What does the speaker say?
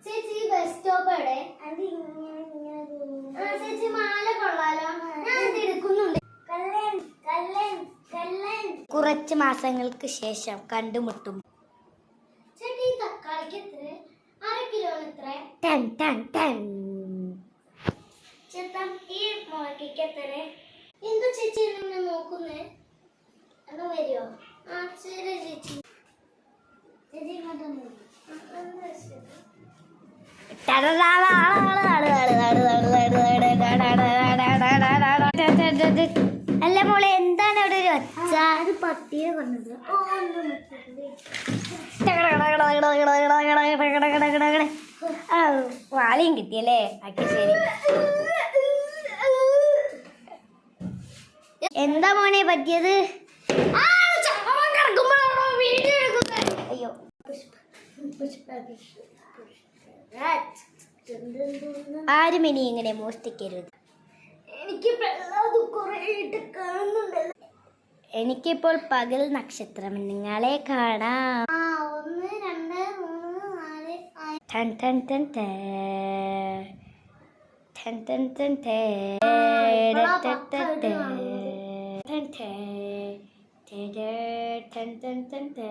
ചേച്ചി bus stop എവിടെ? ചേച്ചി മാല കൊള്ളാലോ, ഞാൻ ഇത് എടുക്കുന്നുണ്ട്. കുറച്ച് മാസങ്ങൾക്ക് ശേഷം കണ്ടുമുട്ടും. ചേച്ചി തക്കാളിക്ക് എത്ര? 1/2 കിലോന് എത്ര? ചേട്ടാ ഈ മുളകിക്ക് എത്ര? എന്താ ചേച്ചി എന്നെ നോക്കുന്നേ? അത് വരുമോ? ശരി ചേച്ചി. ചേച്ചി ഇങ്ങോട്ടൊന്നും അല്ല മോളെ, എന്താണ് അവിടെ ഒരു ഒച്ച? അത് പട്ടിയെ കൊണ്ടത്. വാളിയും കിട്ടിയല്ലേ? ശരി. എന്താ മോനെ പറ്റിയത്? അയ്യോ, ആരും ഇനി ഇങ്ങനെ മോഷ്ടിക്കരുത്. എനിക്കിപ്പോൾ പകൽ നക്ഷത്രം നിങ്ങളെ കാണാം. 1 2 3 4 ടൻ ടൻ ടൻ ടേ ടൻ ടൻ ടൻ ടേ ടൻ ടൻ ടൻ ടൻ ടൻ ടൻ.